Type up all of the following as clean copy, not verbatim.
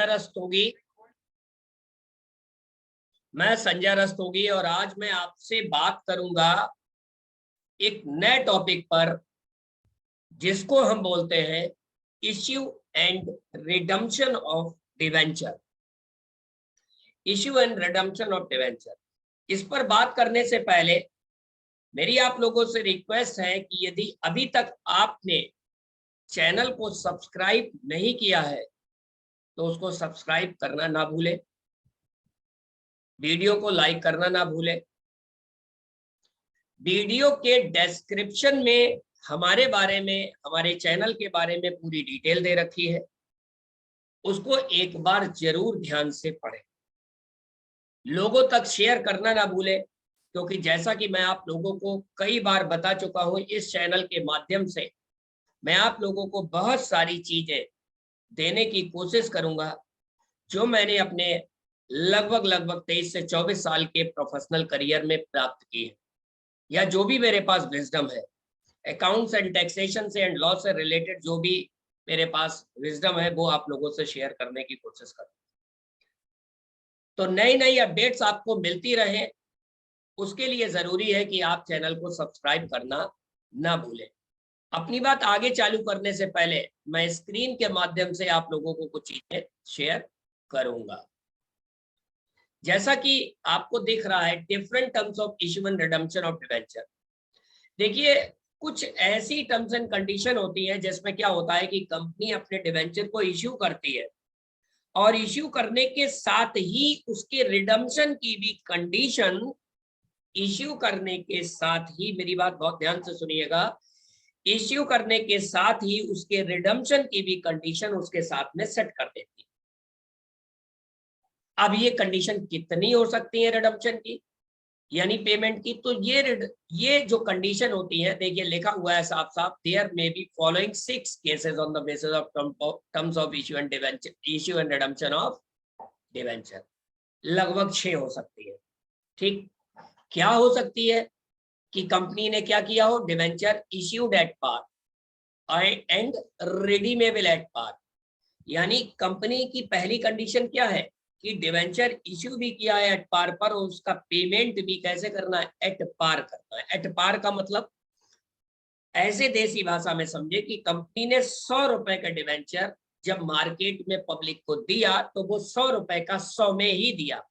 रस्तोगी। मैं संजय रस्तोगी और आज मैं आपसे बात करूंगा एक नए टॉपिक पर जिसको हम बोलते हैं issue and redemption of debenture. Issue and redemption of debenture, इस पर बात करने से पहले मेरी आप लोगों से रिक्वेस्ट है कि यदि अभी तक आपने चैनल को सब्सक्राइब नहीं किया है तो उसको सब्सक्राइब करना ना भूलें, वीडियो को लाइक करना ना भूलें। वीडियो के डिस्क्रिप्शन में हमारे बारे में, हमारे चैनल के बारे में पूरी डिटेल दे रखी है, उसको एक बार जरूर ध्यान से पढ़ें। लोगों तक शेयर करना ना भूलें, क्योंकि जैसा कि मैं आप लोगों को कई बार बता चुका हूं, इस चैनल के माध्यम से मैं आप लोगों को बहुत सारी चीजें देने की कोशिश करूंगा जो मैंने अपने लगभग 23 से 24 साल के प्रोफेशनल करियर में प्राप्त की है, या जो भी मेरे पास विजडम है, अकाउंट्स एंड टैक्सेशन से एंड लॉ से रिलेटेड जो भी मेरे पास विजडम है वो आप लोगों से शेयर करने की कोशिश करूंगा। तो नई नई अपडेट्स आपको मिलती रहे, उसके लिए जरूरी है कि आप चैनल को सब्सक्राइब करना ना भूलें। अपनी बात आगे चालू करने से पहले मैं स्क्रीन के माध्यम से आप लोगों को कुछ चीजें शेयर करूंगा। जैसा कि आपको दिख रहा है, different terms of issue and redemption of debenture. देखिए, कुछ ऐसी टर्म्स एंड कंडीशन होती है जिसमें क्या होता है कि कंपनी अपने डिवेंचर को इश्यू करती है और इश्यू करने के साथ ही उसके रिडम्पशन की भी कंडीशन, इश्यू करने के साथ ही, मेरी बात बहुत ध्यान से सुनिएगा, इश्यू करने के साथ ही उसके रिडम्पशन की भी कंडीशन उसके साथ में सेट कर देती है। अब ये कंडीशन कितनी हो सकती है रिडम्पशन की, यानी पेमेंट की? तो ये जो कंडीशन होती है, देखिए लिखा हुआ है साफ साफ, there may be following 6 cases on the basis of terms of issue and debenture, issue and redemption of debenture. लगभग 6 हो सकती है। ठीक, क्या हो सकती है कि कंपनी ने क्या किया हो, debenture issued at par and redeemable at par. यानी कंपनी की पहली कंडीशन क्या है कि डिवेंचर इश्यू भी किया है एट पार पर, और उसका पेमेंट भी कैसे करना है, एट पार करना है। एट पार का मतलब ऐसे देसी भाषा में समझे कि कंपनी ने 100 रुपए का डिवेंचर जब मार्केट में पब्लिक को दिया तो वो 100 रुपए का 100 में ही दिया,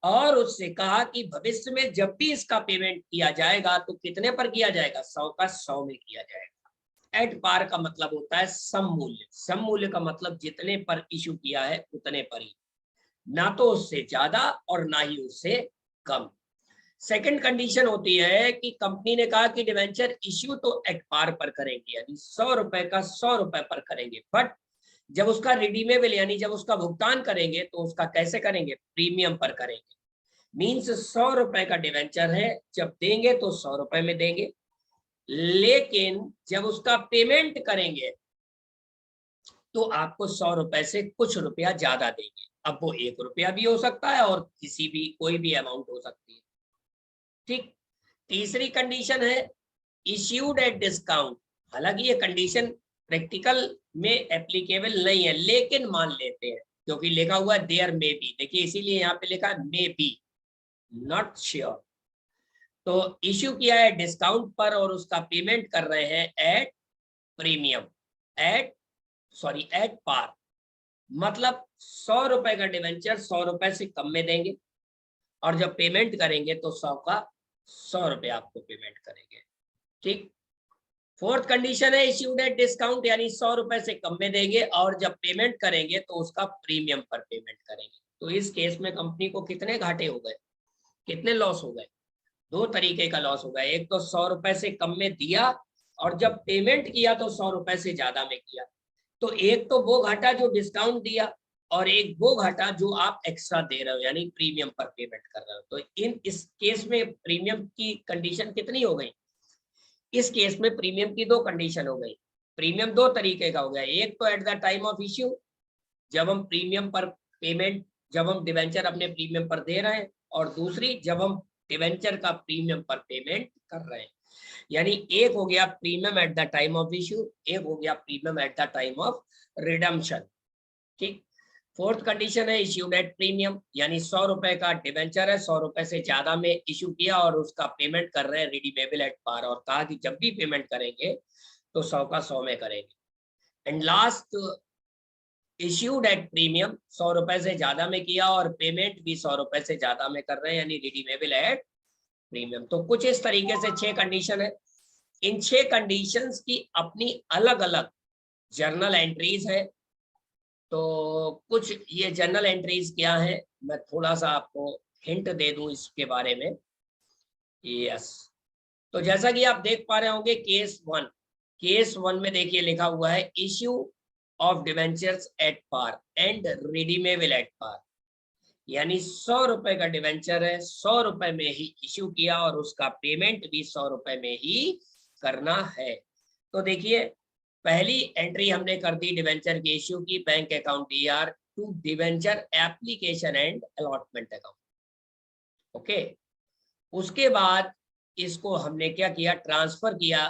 और उससे कहा कि भविष्य में जब भी इसका पेमेंट किया जाएगा तो कितने पर किया जाएगा, 100 का 100 में किया जाएगा। एट पार का मतलब होता है सम मूल्य। सम मूल्य का मतलब जितने पर इशू किया है उतने पर ही, ना तो उससे ज्यादा और ना ही उससे कम। सेकंड कंडीशन होती है कि कंपनी ने कहा कि डिवेंचर इश्यू तो एट पार पर करेंगे, यानी 100 रुपए का 100 रुपए पर करेंगे, बट जब उसका रिडीमेबल यानी जब उसका भुगतान करेंगे तो उसका कैसे करेंगे, प्रीमियम पर करेंगे। मीन्स 100 रुपए का डिवेंचर है, जब देंगे तो 100 रुपए में देंगे, लेकिन जब उसका पेमेंट करेंगे तो आपको 100 रुपए से कुछ रुपया ज्यादा देंगे। अब वो 1 रुपया भी हो सकता है और किसी भी कोई भी अमाउंट हो सकती है। ठीक, तीसरी कंडीशन है इश्यूड एट डिस्काउंट। हालांकि ये कंडीशन प्रैक्टिकल में एप्लीकेबल नहीं है, लेकिन मान लेते हैं क्योंकि लिखा हुआ है देयर मे बी। देखिए इसीलिए यहाँ पे लिखा मे बी, नॉट श्योर। तो इश्यू किया है डिस्काउंट पर और उसका पेमेंट कर रहे हैं एट प्रीमियम, एट पार। मतलब 100 रुपए का डिवेंचर 100 रुपए से कम में देंगे, और जब पेमेंट करेंगे तो 100 का 100 रुपए आपको पेमेंट करेंगे। ठीक, फोर्थ कंडीशन है इश्यूड एट डिस्काउंट, यानी 100 रुपए से कम में देंगे और जब पेमेंट करेंगे तो उसका प्रीमियम पर पेमेंट करेंगे। तो इस केस में कंपनी को कितने घाटे हो गए, कितने लॉस हो गए? 2 तरीके का लॉस होगा। एक तो 100 रुपए से कम में दिया और जब पेमेंट किया तो 100 रुपए से ज्यादा में किया। तो एक तो वो घाटा जो डिस्काउंट दिया, और एक वो घाटा जो आप एक्स्ट्रा दे रहे हो यानी प्रीमियम पर पेमेंट कर रहे हो। तो इस केस में प्रीमियम की कंडीशन कितनी हो गई? इस केस में प्रीमियम की 2 कंडीशन हो गई। प्रीमियम 2 तरीके का हो गया। एक तो at the time of issue, जब हम प्रीमियम पर पेमेंट, जब हम डिवेंचर अपने प्रीमियम पर दे रहे हैं, और दूसरी जब हम डिवेंचर का प्रीमियम पर पेमेंट कर रहे हैं। यानी एक हो गया premium at the time of issue, एक हो गया premium at the time of redemption. ठीक। फोर्थ कंडीशन है इश्यूड एट प्रीमियम, यानी 100 रुपए का डिवेंचर है, 100 रुपए से ज्यादा में इश्यू किया और उसका पेमेंट कर रहे हैं रिडीमेबल एट पार, और कहा कि जब भी पेमेंट करेंगे तो 100 का 100 में करेंगे। And last issued at premium, 100 रुपए से ज्यादा में किया और पेमेंट भी 100 रुपए से ज्यादा में कर रहे हैं, यानी रिडीमेबल एट प्रीमियम। तो कुछ इस तरीके से 6 कंडीशन है। इन 6 कंडीशंस की अपनी अलग अलग जर्नल एंट्रीज है। तो कुछ ये जर्नल एंट्रीज क्या है, मैं थोड़ा सा आपको हिंट दे दूं इसके बारे में। यस, तो जैसा कि आप देख पा रहे होंगे केस वन में देखिए लिखा हुआ है issue of debentures at par and redeemable at par, यानी 100 रुपए का डिवेंचर है, 100 रुपए में ही इश्यू किया और उसका पेमेंट भी 100 रुपए में ही करना है। तो देखिए पहली एंट्री हमने कर दी डिवेंचर के इश्यू की, bank account DR to debenture application and allotment account. Okay, उसके बाद इसको हमने क्या किया, ट्रांसफर किया,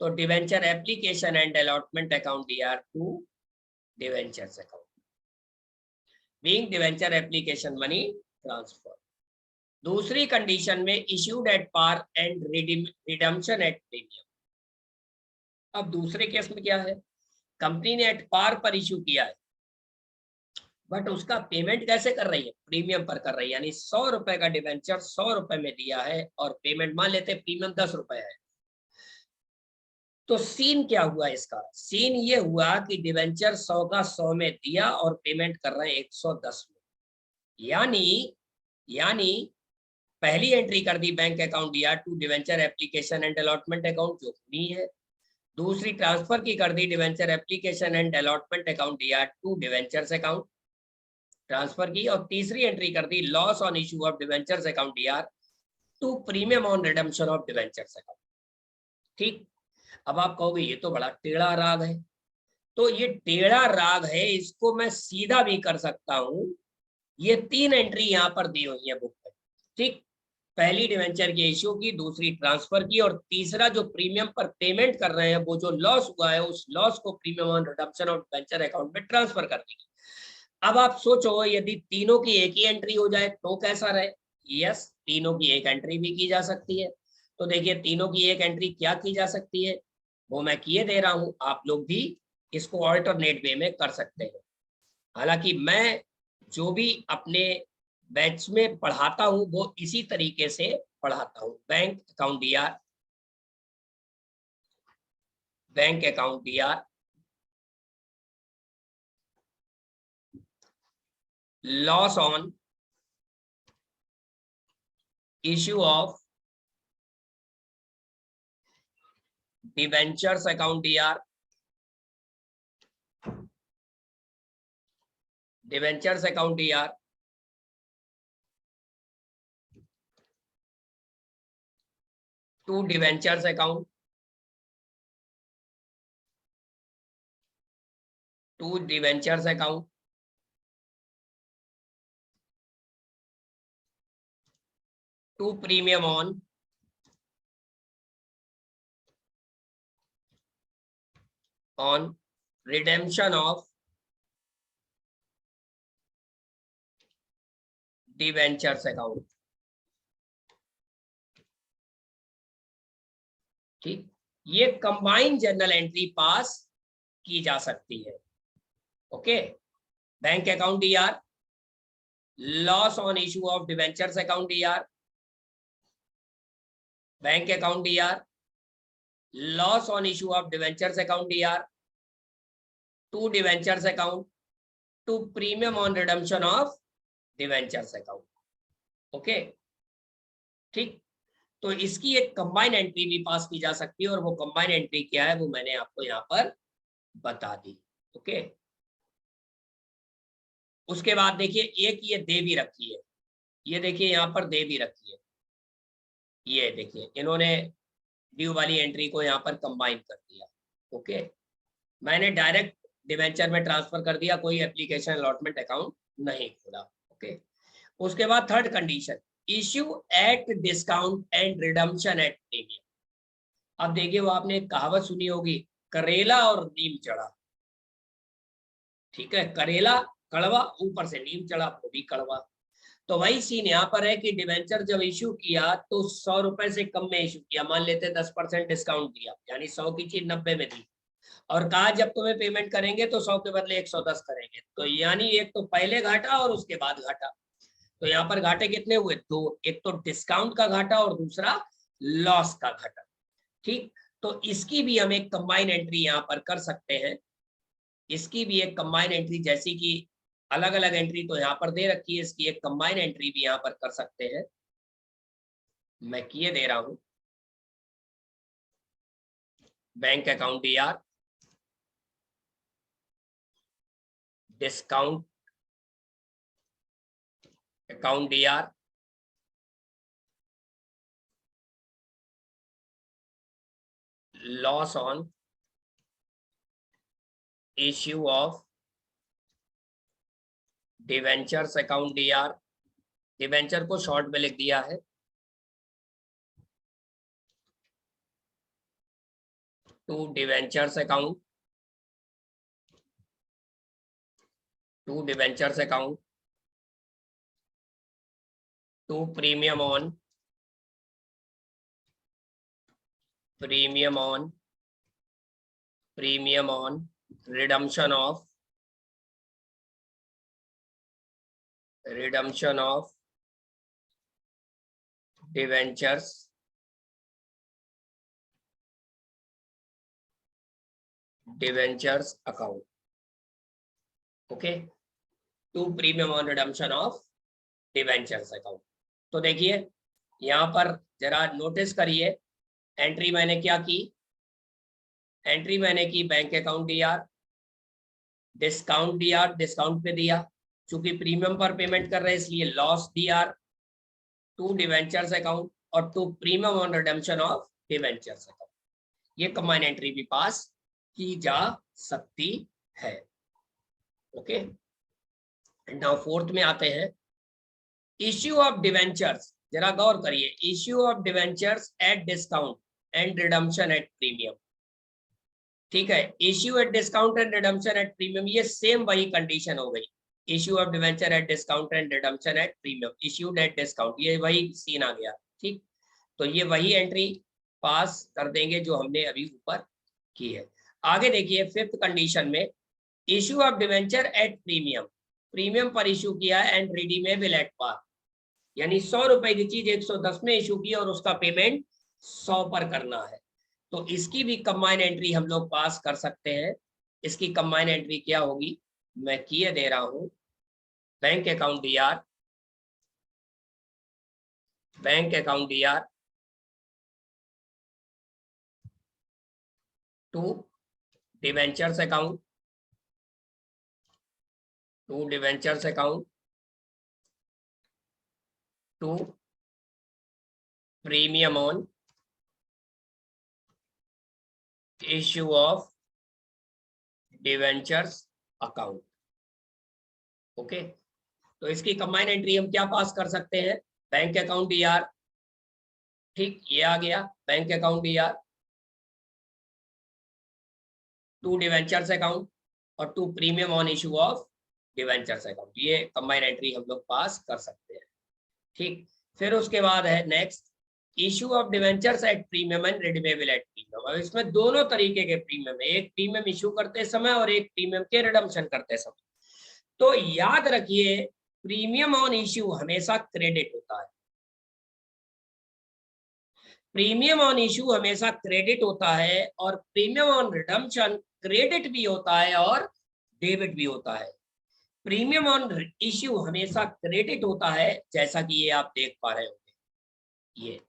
तो debenture application and allotment account DR to debentures account, being debenture application money transfer. दूसरी कंडीशन में issued at par and redemption at premium. अब दूसरे केस में क्या है, कंपनी ने एट पार पर इश्यू किया है, बट उसका पेमेंट कैसे कर रही है, प्रीमियम पर कर रही है, यानी 100 रुपए का डिवेंचर 100 रुपए में दिया है और पेमेंट मान लेते प्रीमियम 10 रुपए है। तो सीन क्या हुआ इसका, सीन ये हुआ कि डिवेंचर 100 का 100 में दिया और पेमेंट कर रहे हैं 110 में, यानी पहली एंट्री कर दी bank account DR to debenture application and allotment account जो नहीं है, दूसरी ट्रांसफर की कर दी debenture application and allotment account DR to debentures account transfer की, और तीसरी एंट्री कर दी loss on issue of debentures account DR to premium on redemption of debentures account. ठीक, अब आप कहोगे ये तो बड़ा टेढ़ा राग है, तो ये टेढ़ा राग है, इसको मैं सीधा भी कर सकता हूं। ये 3 एंट्री यहाँ पर दी हुई है बुक में। ठीक, पहली डिवेंचर के इश्यू की, दूसरी ट्रांसफर की, और तीसरा जो प्रीमियम पर पेमेंट कर रहे हैं वो जो लॉस हुआ है उस लॉस को premium on redemption of debenture account में ट्रांसफर करने की। अब आप सोचो यदि तीनों की एक ही एंट्री हो जाए तो कैसा रहे। यस, तीनों की एक एंट्री भी की जा सकती है। तो देखिए तीनों की एक एंट्री क्या की जा सकती है, वो मैं किए दे रहा हूं, आप लोग भी इसको ऑल्टरनेट वे में कर सकते हैं। हालांकि मैं जो भी अपने बैच में पढ़ाता हूं वो इसी तरीके से पढ़ाता हूं। Bank account DR, bank account DR, loss on issue of debentures account DR, debentures account DR to debentures account, to debentures account, to premium on redemption of debentures account। ठीक, ये कंबाइंड जर्नल एंट्री पास की जा सकती है। Okay, bank account DR, loss on issue of debentures account DR, bank account DR, loss on issue of debentures account DR to debentures account to premium on redemption of debentures account. Okay, ठीक, तो इसकी एक combine entry भी pass की जा सकती है, और वो कंबाइन एंट्री क्या है वो मैंने आपको यहाँ पर बता दी। ओके, उसके बाद देखिए एक ये दे भी रखी है, ये देखिए यहाँ पर दे भी रखी है, ये देखिए इन्होंने ड्यू वाली एंट्री को यहाँ पर कंबाइन कर दिया। ओके, मैंने डायरेक्ट डिवेंचर में ट्रांसफर कर दिया, कोई एप्लीकेशन अलॉटमेंट अकाउंट नहीं खोला। ओके, उसके बाद third condition issue at discount and redemption at premium. अब देखिए वो आपने एक कहावत सुनी होगी, करेला और नीम चढ़ा। ठीक है, करेला कड़वा, ऊपर से नीम चढ़ा वो भी कड़वा। तो वही सीन यहाँ पर है कि डिवेंचर जब इश्यू किया तो 100 रुपए से कम में इश्यू किया, मान लेते 10% डिस्काउंट दिया, यानी 100 की चीज 90 में दी, और कहा जब तुम्हें पेमेंट करेंगे तो 100 के बदले 110 करेंगे, तो यानी एक तो पहले घाटा और उसके बाद घाटा। तो यहाँ पर घाटे कितने हुए? दो, एक तो डिस्काउंट का घाटा और दूसरा लॉस का घाटा। ठीक, तो इसकी भी हम एक कंबाइन एंट्री यहाँ पर कर सकते हैं, इसकी भी एक कंबाइन एंट्री, जैसी कि अलग अलग एंट्री तो यहाँ पर दे रखी है, इसकी एक कंबाइन एंट्री भी यहाँ पर कर सकते हैं। मैं किए दे रहा हूं, bank account DR, discount account DR, loss on issue of debentures account DR, debenture को शॉर्ट में लिख दिया है, to debentures account, to debentures account, to premium on, premium on, premium on redemption of debentures account, okay, to premium on redemption of debentures account. तो देखिए यहाँ पर जरा नोटिस करिए, एंट्री मैंने क्या की, एंट्री मैंने की bank account DR, discount DR discount पे दिया, चूंकि प्रीमियम पर पेमेंट कर रहे हैं इसलिए loss DR, to debentures account और to premium on redemption of debentures account. ये कंबाइन एंट्री भी पास की जा सकती है, ओके। नाउ फोर्थ में आते हैं, इश्यू ऑफ डिवेंचर्स, जरा गौर करिए, issue of debentures at discount and redemption at premium. ठीक है, issue at discount and redemption at premium, ये सेम वही कंडीशन हो गई, issue of debenture at discount and redemption at premium, issued at discount, ये वही सीन आ गया। ठीक, तो ये वही एंट्री पास कर देंगे जो हमने अभी ऊपर की है। आगे देखिए फिफ्थ कंडीशन में, issue of debenture at premium, premium पर इश्यू किया एंड रिडीमेबल एट पार, यानी 100 रुपए की चीज 110 में इश्यू की और उसका पेमेंट 100 पर करना है, तो इसकी भी कंबाइन एंट्री हम लोग पास कर सकते हैं। इसकी कंबाइन एंट्री क्या होगी, मैं किए दे रहा हूं, bank account DR, bank account DR, to debentures account, to debentures account, to premium on issue of debentures account, okay. तो इसकी कंबाइन एंट्री हम क्या पास कर सकते हैं, बैंक अकाउंट डीआर, ठीक, ये आ गया bank account DR, to debentures account और to premium on issue of debentures account, ये कंबाइन एंट्री हम लोग पास कर सकते हैं। ठीक, फिर उसके बाद है next, issue of debentures at premium and redeemable eight premium. अब इसमें दोनों तरीके के प्रीमियम है, एक प्रीमियम इश्यू करते समय और एक प्रीमियम के रिडम्पशन करते समय। तो याद रखिए, प्रीमियम ऑन इश्यू हमेशा क्रेडिट होता है, प्रीमियम ऑन इश्यू हमेशा क्रेडिट होता है, और प्रीमियम ऑन रिडम्पशन क्रेडिट भी होता है और डेबिट भी होता है। प्रीमियम ऑन इश्यू हमेशा क्रेडिट होता है, जैसा कि ये आप देख पा रहे होंगे ये,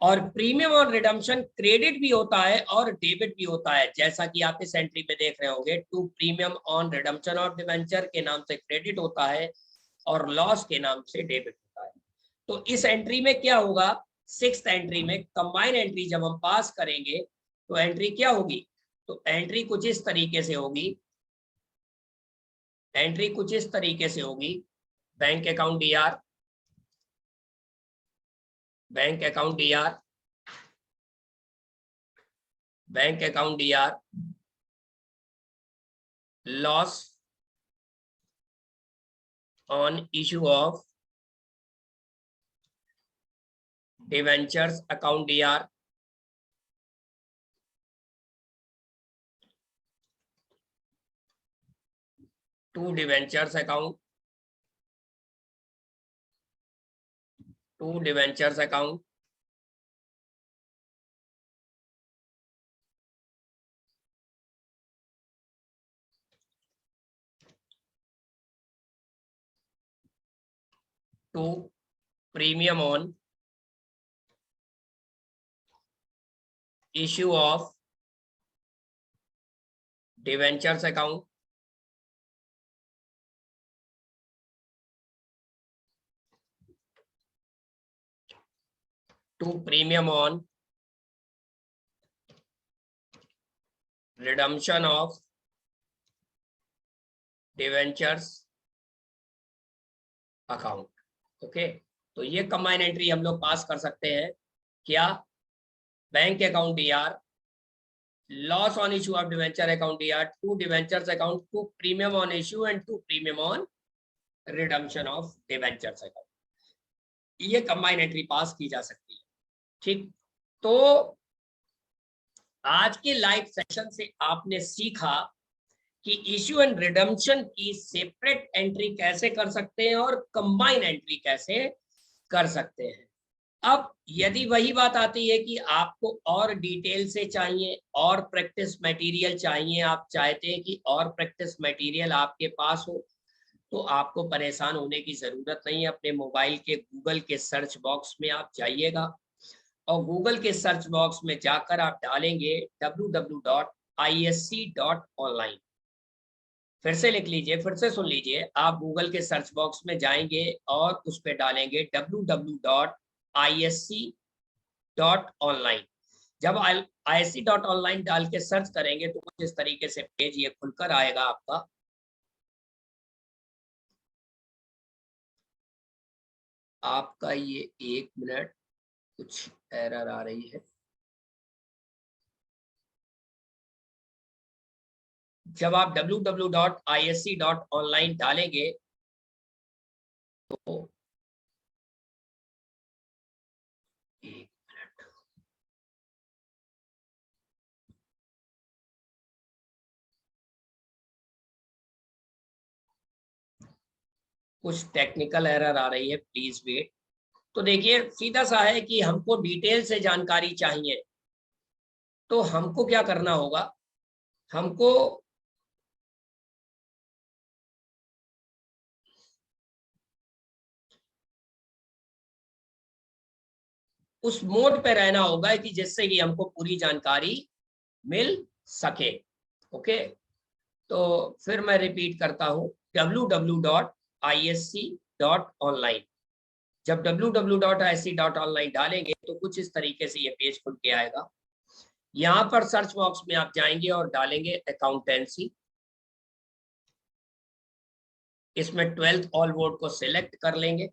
और प्रीमियम ऑन रिडम्पशन क्रेडिट भी होता है और डेबिट भी होता है, जैसा कि आप इस एंट्री में देख रहे होंगे, to premium on redemption of debenture के नाम से क्रेडिट होता है और लॉस के नाम से डेबिट होता है। तो इस एंट्री में क्या होगा, सिक्स्थ एंट्री में कंबाइन एंट्री जब हम पास करेंगे तो एंट्री क्या होगी, तो एंट्री कुछ इस तरीके से होगी, एंट्री कुछ इस तरीके से होगी, bank account DR, bank account DR, bank account DR, loss on issue of debentures account DR to debentures account to premium on issue of debentures account to premium on redemption of debentures account. Okay, तो ये combine entry हम लोग पास कर सकते हैं क्या? Bank account DR, loss on issue of debenture account DR to debentures account to premium on issue and to premium on redemption of debentures account. ये combine entry pass की जा सकती है। ठीक, तो आज के लाइव सेशन से आपने सीखा कि इश्यू एंड रिडम्पशन की सेपरेट एंट्री कैसे कर सकते हैं और कंबाइन एंट्री कैसे कर सकते हैं। अब यदि वही बात आती है कि आपको और डिटेल से चाहिए और प्रैक्टिस मटेरियल चाहिए, आप चाहते हैं कि और प्रैक्टिस मटेरियल आपके पास हो, तो आपको परेशान होने की जरूरत नहीं है। अपने मोबाइल के गूगल के सर्च बॉक्स में आप जाइएगा और गूगल के सर्च बॉक्स में जाकर आप डालेंगे www.isc.online। फिर से लिख लीजिए, फिर से सुन लीजिए, आप गूगल के सर्च बॉक्स में जाएंगे और उस पर डालेंगे www.isc.online। जब isc.online डाल के सर्च करेंगे तो कुछ इस तरीके से पेज ये खुलकर आएगा आपका। आपका ये 1 मिनट, कुछ एरर आ रही है। जब आप www.isc.online डालेंगे तो कुछ टेक्निकल एरर आ रही है, प्लीज वेट। तो देखिए सीधा सा है कि हमको डिटेल से जानकारी चाहिए, तो हमको क्या करना होगा, हमको उस मोड पे रहना होगा कि जिससे कि हमको पूरी जानकारी मिल सके। ओके, तो फिर मैं रिपीट करता हूं www.isc.online। जब www.isc.online डालेंगे तो कुछ इस तरीके से ये पेज खुल के आएगा। यहाँ पर सर्च बॉक्स में आप जाएंगे और डालेंगे अकाउंटेंसी। इसमें 12th ऑल बोर्ड को सिलेक्ट कर लेंगे।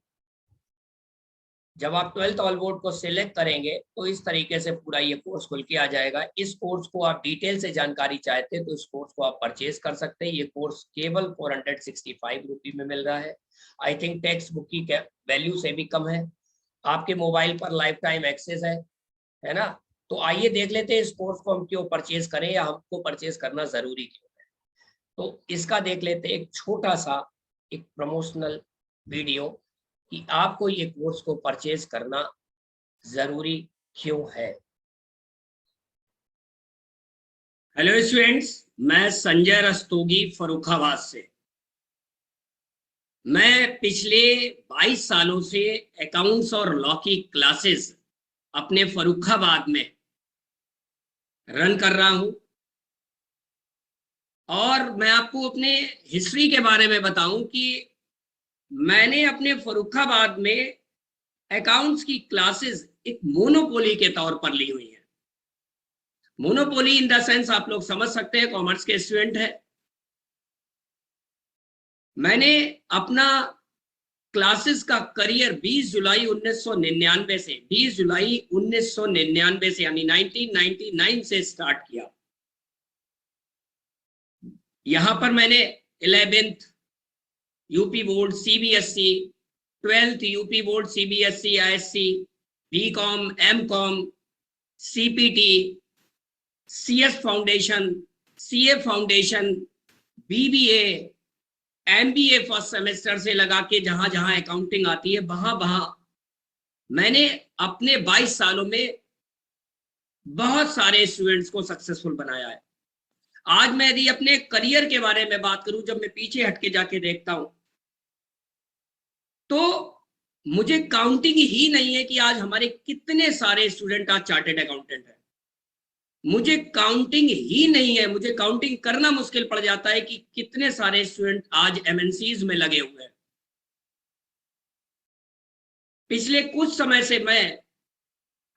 जब आप 12th ऑल बोर्ड को सिलेक्ट करेंगे तो इस तरीके से पूरा ये कोर्स खुल के आ जाएगा। इस कोर्स को आप डिटेल से जानकारी चाहते हैं तो इस कोर्स को आप परचेज कर सकते हैं। ये कोर्स केवल 465 रुपये में मिल रहा है। आई थिंक टेक्स्ट बुक की वैल्यू से भी कम है। आपके मोबाइल पर लाइफ टाइम एक्सेस है ना। तो आइए देख लेते हैं इस कोर्स को हम क्यों परचेज करें या हमको परचेज करना जरूरी क्यों है। तो इसका देख लेते हैं एक छोटा सा एक प्रमोशनल वीडियो कि आपको ये कोर्स को परचेज करना जरूरी क्यों है। हेलो स्टूडेंट्स, मैं संजय रस्तोगी फर्रुखाबाद से। मैं पिछले 22 सालों से अकाउंट्स और लॉ की क्लासेस अपने फर्रुखाबाद में रन कर रहा हूं। और मैं आपको अपने हिस्ट्री के बारे में बताऊं कि मैंने अपने फर्रुखाबाद में अकाउंट्स की क्लासेस एक मोनोपोली के तौर पर ली हुई है। मोनोपोली इन द सेंस आप लोग समझ सकते हैं, कॉमर्स के स्टूडेंट है। मैंने अपना क्लासेस का करियर 20 जुलाई 1999 से 20 जुलाई 1999 से यानी 1999 से स्टार्ट किया। यहां पर मैंने 11th UP board, CBSE, 12th UP board, CBSE, ISC, BCom, MCom, CPT, CS foundation, CA foundation, BBA, MBA first semester से लगा के जहां जहां अकाउंटिंग आती है वहां वहां मैंने अपने 22 सालों में बहुत सारे स्टूडेंट्स को सक्सेसफुल बनाया है। आज मैं यदि अपने करियर के बारे में बात करूं, जब मैं पीछे हटके जाके देखता हूं तो मुझे काउंटिंग ही नहीं है कि आज हमारे कितने सारे स्टूडेंट आज चार्टेड अकाउंटेंट हैं। मुझे काउंटिंग ही नहीं है, मुझे काउंटिंग करना मुश्किल पड़ जाता है कि कितने सारे स्टूडेंट आज एमएनसीज में लगे हुए हैं। पिछले कुछ समय से मैं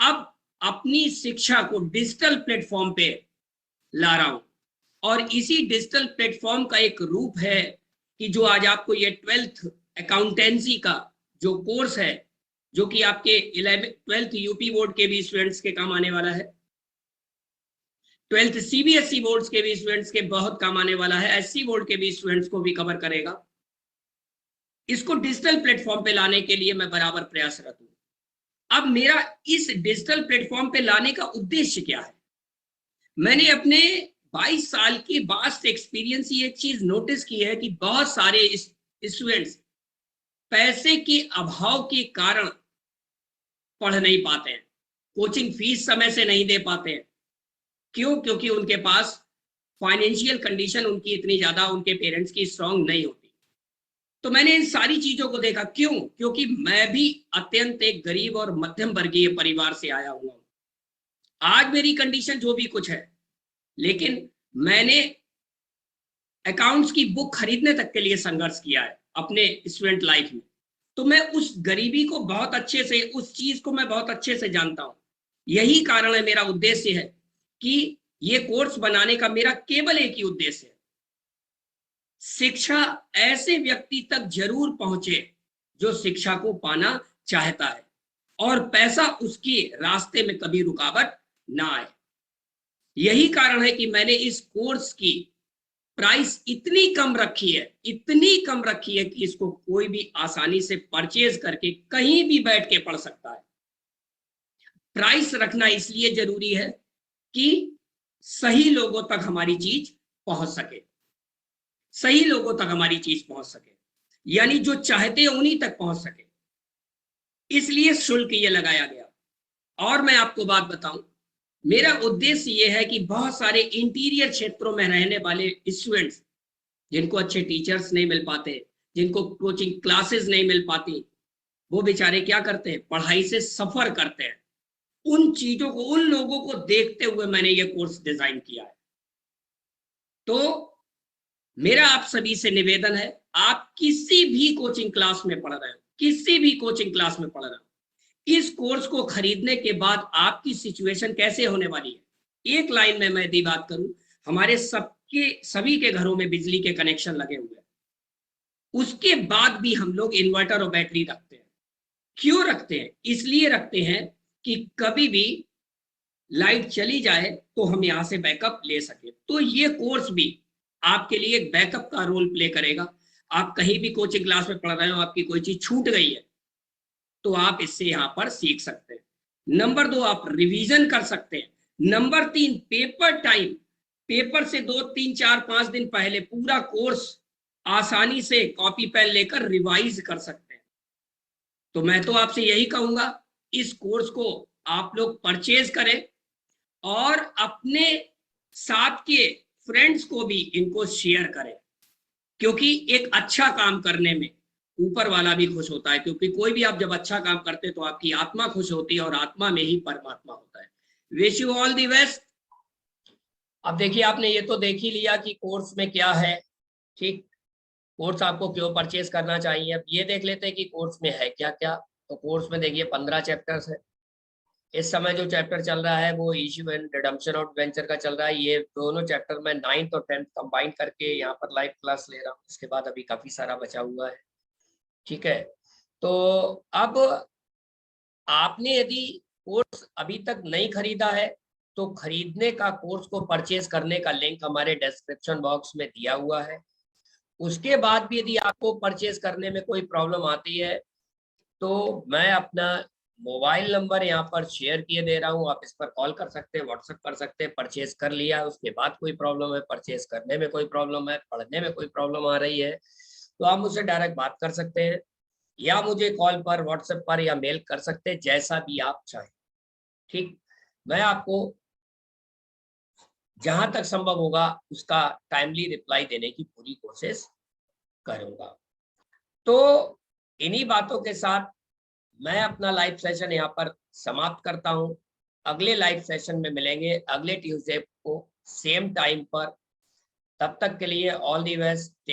अब अपनी शिक्षा को डिजिटल प्लेटफॉर्म पे ला रहा हूं और इसी डिजिटल प्लेटफॉर्म का एक रूप है कि जो आज आपको ये 12th अकाउंटेंसी का जो कोर्स है, जो कि आपके 12th यूपी बोर्ड के भी स्टूडेंट्स के काम आने वाला है, 12th सीबीएसई बोर्ड्स के भी स्टूडेंट्स के बहुत काम आने वाला है, एससी बोर्ड के भी स्टूडेंट्स को भी कवर करेगा। इसको डिजिटल प्लेटफॉर्म पे लाने के लिए मैं बराबर प्रयासरत हूं। अब मेरा इस डिजिटल प्लेटफॉर्म पे लाने का उद्देश्य क्या है? मैंने अपने 22 साल की वास्ट एक्सपीरियंस ये चीज नोटिस की है कि बहुत सारे स्टूडेंट्स पैसे के अभाव के कारण पढ़ नहीं पाते हैं, कोचिंग फीस समय से नहीं दे पाते हैं। क्यों? क्योंकि उनके पास फाइनेंशियल कंडीशन उनकी इतनी ज्यादा उनके पेरेंट्स की स्ट्रांग नहीं होती। तो मैंने इन सारी चीजों को देखा। क्यों? क्योंकि मैं भी अत्यंत एक गरीब और मध्यम वर्गीय परिवार से आया हुआ हूं। आज मेरी कंडीशन जो भी कुछ है, लेकिन मैंने अकाउंट्स की बुक खरीदने तक के लिए संघर्ष किया है अपने स्टूडेंट लाइफ में। तो मैं उस गरीबी को बहुत अच्छे से, उस चीज को मैं बहुत अच्छे से जानता हूं। यही कारण है, मेरा उद्देश्य है कि ये कोर्स बनाने का मेरा केवल एक ही उद्देश्य है, शिक्षा ऐसे व्यक्ति तक जरूर पहुंचे जो शिक्षा को पाना चाहता है और पैसा उसके रास्ते में कभी रुकावट ना आए। यही कारण है कि मैंने इस कोर्स की प्राइस इतनी कम रखी है, इतनी कम रखी है कि इसको कोई भी आसानी से परचेज करके कहीं भी बैठ के पढ़ सकता है। प्राइस रखना इसलिए जरूरी है कि सही लोगों तक हमारी चीज पहुंच सके, सही लोगों तक हमारी चीज पहुंच सके, यानी जो चाहते हैं उन्हीं तक पहुंच सके। इसलिए शुल्क ये लगाया गया। और मैं आपको बात बताऊं, मेरा उद्देश्य ये है कि बहुत सारे इंटीरियर क्षेत्रों में रहने वाले स्टूडेंट्स जिनको अच्छे टीचर्स नहीं मिल पाते, जिनको कोचिंग क्लासेस नहीं मिल पाती, वो बेचारे क्या करते हैं, पढ़ाई से सफर करते हैं। उन चीजों को, उन लोगों को देखते हुए मैंने ये कोर्स डिजाइन किया है। तो मेरा आप सभी से निवेदन है, आप किसी भी कोचिंग क्लास में पढ़ रहे हो, किसी भी कोचिंग क्लास में पढ़ रहे हो, इस कोर्स को खरीदने के बाद आपकी सिचुएशन कैसे होने वाली है। एक लाइन में मैं यदि बात करूं, हमारे सभी के घरों में बिजली के कनेक्शन लगे हुए हैं, उसके बाद भी हम लोग इन्वर्टर और बैटरी रखते हैं। क्यों रखते हैं? इसलिए रखते हैं कि कभी भी लाइट चली जाए तो हम यहां से बैकअप ले सके। तो ये कोर्स भी आपके लिए एक बैकअप का रोल प्ले करेगा। आप कहीं भी कोचिंग क्लास में पढ़ रहे हो, आपकी कोई चीज छूट गई है तो आप इससे यहां पर सीख सकते हैं। नंबर 2, आप रिवीजन कर सकते हैं। नंबर 3, पेपर टाइम, पेपर से 2, 3, 4, 5 दिन पहले पूरा कोर्स आसानी से कॉपी पेन लेकर रिवाइज कर सकते हैं। तो मैं तो आपसे यही कहूंगा, इस कोर्स को आप लोग परचेज करें और अपने साथ के फ्रेंड्स को भी इनको शेयर करें, क्योंकि एक अच्छा काम करने में ऊपर वाला भी खुश होता है। क्योंकि कोई भी आप जब अच्छा काम करते हैं तो आपकी आत्मा खुश होती है और आत्मा में ही परमात्मा होता है। Wish you all the best. अब देखिए, आपने ये तो देख ही लिया कि कोर्स में क्या है, ठीक, कोर्स आपको क्यों परचेज करना चाहिए। अब ये देख लेते हैं कि कोर्स में है क्या क्या। तो कोर्स में देखिए 15 चैप्टर्स है। इस समय जो चैप्टर चल रहा है वो issue and redemption of venture का चल रहा है। ये दोनों चैप्टर मैं 9th और 10th कंबाइन करके यहाँ पर लाइव क्लास ले रहा हूँ। इसके बाद अभी काफी सारा बचा हुआ है, ठीक है। तो अब आपने यदि कोर्स अभी तक नहीं खरीदा है तो खरीदने का, कोर्स को परचेज करने का लिंक हमारे डिस्क्रिप्शन बॉक्स में दिया हुआ है। उसके बाद भी यदि आपको परचेज करने में कोई प्रॉब्लम आती है तो मैं अपना मोबाइल नंबर यहाँ पर शेयर किए दे रहा हूँ, आप इस पर कॉल कर सकते हैं, व्हाट्सएप कर सकते हैं। परचेज कर लिया उसके बाद कोई प्रॉब्लम है, परचेज करने में कोई प्रॉब्लम है, पढ़ने में कोई प्रॉब्लम आ रही है, तो आप मुझसे डायरेक्ट बात कर सकते हैं या मुझे कॉल पर, व्हाट्सएप पर या मेल कर सकते हैं, जैसा भी आप चाहें। ठीक, मैं आपको जहां तक संभव होगा उसका टाइमली रिप्लाई देने की पूरी कोशिश करूंगा। तो इन्हीं बातों के साथ मैं अपना लाइव सेशन यहाँ पर समाप्त करता हूँ। अगले लाइव सेशन में मिलेंगे अगले ट्यूसडे को सेम टाइम पर। तब तक के लिए ऑल दी बेस्ट, टेक